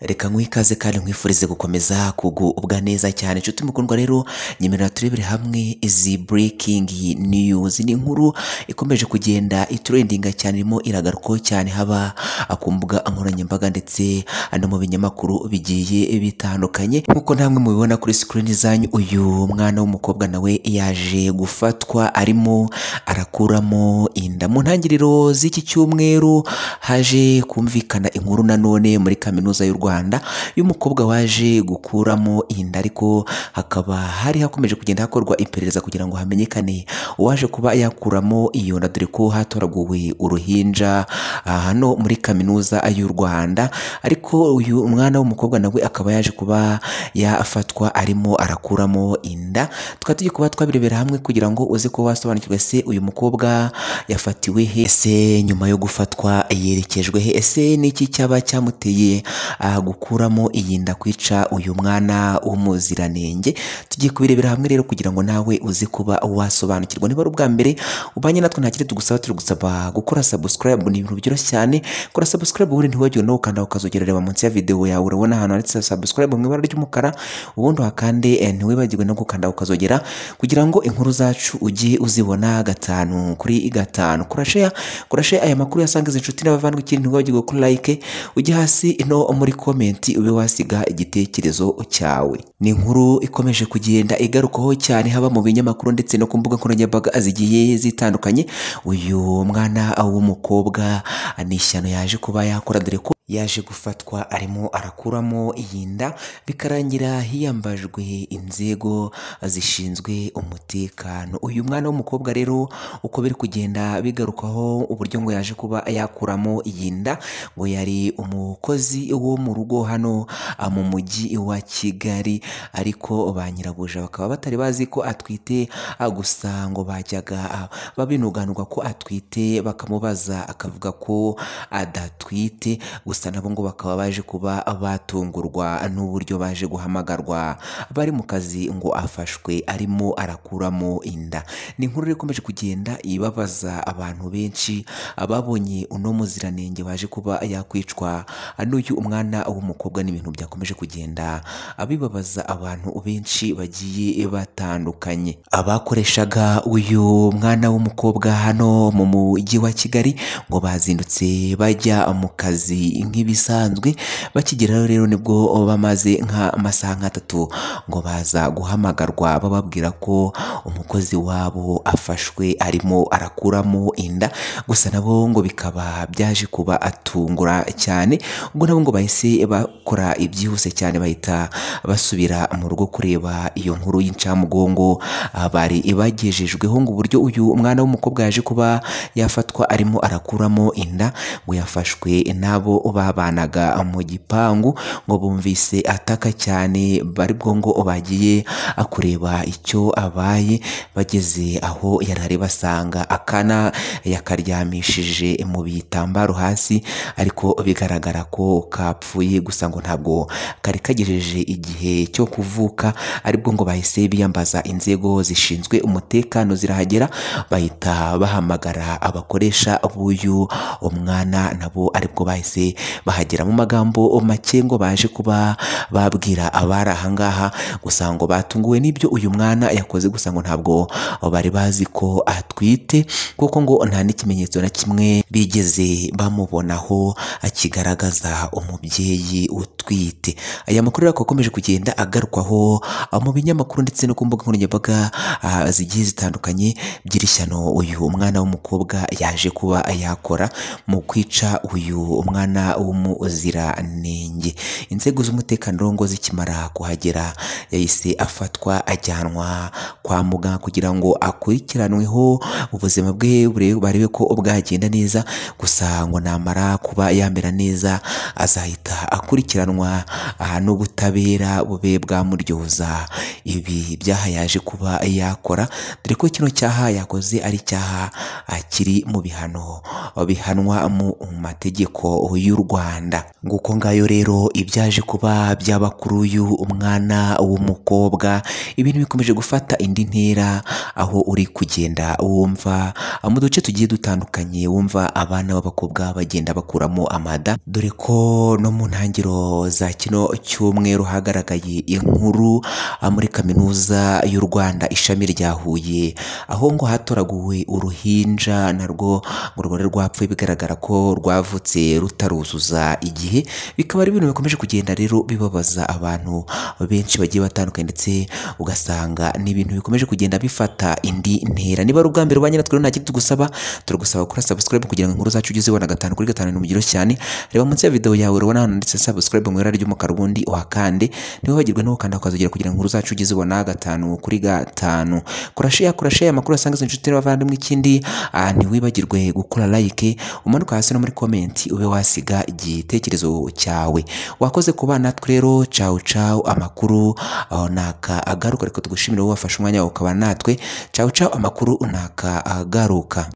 Reka mwikaze kandi nkwifurize gukomeza kugubwa neza cyane inshuti mukundwa. Rero nyemerera turebere hamwe izi breaking news. Ni inkuru ikomeje kugenda itrendinga cyane, irimo iragarukaho cyane haba ku mbuga nkoranyambaga ndetse no mu binyamakuru bigiye bitandukanye. Nkuko namwe mubibona kuri screen zanyu, uyu mwana w'umukobwa nawe yaje gufatwa arimo arakuramo inda. Mu ntangiriro z'iki cyumweru haje kumvikana inkuru nanone muri kaminuza y'u Rwanda y'umukobwa waje gukuramo inda, ariko hakaba hari hakomeje kugenda hakorwa iperereza kugira ngo hamenyekane uwaje kuba yakuramo iyo nda, dore ko hatoraguwe uruhinja hano muri kaminuza y'u Rwanda. Ariko uyu mwana w'umukobwa nawe akaba yaje kuba yafatwa arimo arakuramo inda. Tukaba tugiye kuba twabirebera hamwe kugira ngo uze kuba wasobanukirwa, se uyu mukobwa yafatiwe he, ese nyuma yo gufatwa yerekejwe he, ese niki cyaba cyamuteye gukuramo iyi nda, kwica uyu mwana w'umuziranenge. Tugiye kubirebera hamwe rero kugira ngo nawe uze kuba wasobanukirwa. Niba ari ubwa mbere ubanye natwe, nta kindi tugusaba, turi gusaba gukora subscribe. Ni ibintu byoroshye cyane, kora subscribe ubundi ntiwajye no ukanda ukazogera reba munsi ya video yawe, urabona ahantu handitse subscribe mu ibara ry'umukara, ubundi hakande ntiwibagirwe no gukanda ukazogera kugira ngo inkuru zacu ujye uzibona gatanu kuri gatanu. Kora share aya makuru yasangiza inshuti n'abavandimwe, ikindi ntiwibagirwe kuri like, ujye hasi no muri comment ube wasiga igitekerezo cyawe. Ni inkuru ikomeje kugenda igarukaho cyane haba mu binyamakuru ndetse no ku mbuga nkoranyambaga zigiye zitandukanye. Uyu mwana w'umukobwa ni ishyano yaje kuba yakora, dore ko yaje gufatwa arimo arakuramo iyi nda, bikarangira hiyambajwe inzego zishinzwe umutekano. Uyu mwana w'umukobwa rero uko biri kugenda bigarukaho uburyo ngo yaje kuba yakuramo iyi nda, ngo yari umukozi wo mu rugo hano mu mujyi wa Kigali, ariko ba nyirabuja bakaba batari bazi ko atwite, gusa ngo bajyaga babinuganurwa ko atwite, bakamubaza akavuga ko adatwite. Gusa nabo ngo bakaba baje kuba batungurwa n'uburyo baje guhamagarwa bari mu kazi ngo afashwe arimo arakuramo inda. Ni inkuru ikomeje kugenda ibabaza abantu benshi babonye uno muziranenge waje kuba yakwicwa n'uyu umwana w'umukobwa. Ni ibintu byakomeje kugenda bibabaza abantu benshi bagiye batandukanye. Abakoreshaga uyu mwana w'umukobwa hano mu mujyi wa Kigali ngo bazindutse bajya mu kazi nk'ibisanzwe, bakigeraho rero nibwo bamaze nk'amasaha nk'atatu ngo baza guhamagarwa bababwira ko umukozi wabo afashwe arimo arakuramo inda. Gusa nabo ngo bikaba byaje kuba atungura cyane, ubwo nabo ngo bahise bakora ibyihuse cyane, bahita basubira mu rugo kureba iyo nkuru y'incamugongo bari bagejejweho, ngo uburyo uyu mwana w'umukobwa yaje kuba yafatwa arimo arakuramo inda, ngo yafashwe nabo babanaga mu gipangu, ngo bumvise ataka cyane, bari bwo ngo bagiye kureba icyo abaye. Bageze aho yarari basanga akana yakaryamishije mu bitambaro hasi, ariko bigaragara ko kapfuye. Gusa ngo ntabwo kari kagejeje igihe cyo kuvuka, aribwo ngo bahise biyambaza inzego zishinzwe umutekano, zirahagera bahita bahamagara abakoresha b'uyu umwana, nabo aribwo bahise bahagera. Mu magambo make ngo baje kuba babwira abari ahangaha, gusa ngo batunguwe n'ibyo uyu mwana yakoze. Gusa ngo ntabwo bari bazi ko atwite, kuko ngo nta n'ikimenyetso na kimwe bigeze bamubonaho kigaragaza umubyeyi utwite. Aya makuru rero akomeje kugenda agarukwaho mu binyamakuru ndetse no ku mbuga nkoranyambaga zigiye zitandukanye, by'ishyano uyu mwana w'umukobwa yaje kuba yakora mu kwica uyu umwana w'umuziranenge. Inzego z'umutekano ngo zikimara kuhagera, yahise afatwa ajyanwa kwa muganga kugira ngo akurikiranweho ubuzima bwe barebe ko bwagenda neza. Gusa ngo namara kuba yamera neza azahita akurikiranwa n'ubutabera ubutabera bube bwamuryoza ibi byaha yaje kuba yakora, dore ko kino cyaha yakoze ari icyaha kiri mu bihano bihanwa mu mategeko y'u Rwanda. Nguko ngayo rero ibyaje kuba byaba kuri uyu umwana w'umukobwa, ibintu bikomeje gufata indi ntera, aho uri kugenda wumva mu duce tugiye dutandukanye, wumva abana b'abakobwa bagenda bakuramo amada, dore ko no mu ntangiriro za kino cyumweru hagaragaye inkuru muri kaminuza y'u Rwanda ishami rya Huye, aho ngo hatoraguwe uruhinja narwo ngo rwari rwapfuye, bigaragara ko rwavutse rutaruzuza igihe. Bikaba ari ibintu bikomeje kugenda rero bibabaza abantu benshi bagiye batandukanye, ndetse ugasanga ni ibintu bikomeje kugenda bifata indi ntera. Niba ari ubwa mbere ubanye natwe nta kindi tugusaba, turagusaba gukora subscribe kugira ngo inkuru zacu ujye uzibona 5 kuri 5 mu mugiro cyane. Reba munsi ya video yawe urabona handitse subscribe mu ibara ry'umukara, ubundi uhakande, ntiwibagirwe no gukanda ukazogera kugira ngo inkuru zacu ujye uzibona 5 kuri 5. Kora share amakuru asangiza inshuti n'abavandimwe, ikindi ntiwibagirwe gukora like, umanuka hasi no muri comment ube wasiga igitekerezo cyawe. Wakoze kuba natwe rero, ciao amakuru naka agaruka. Reka tugushimire wowe wafashe umwanya ukaba natwe. Ciao amakuru naka agaruka.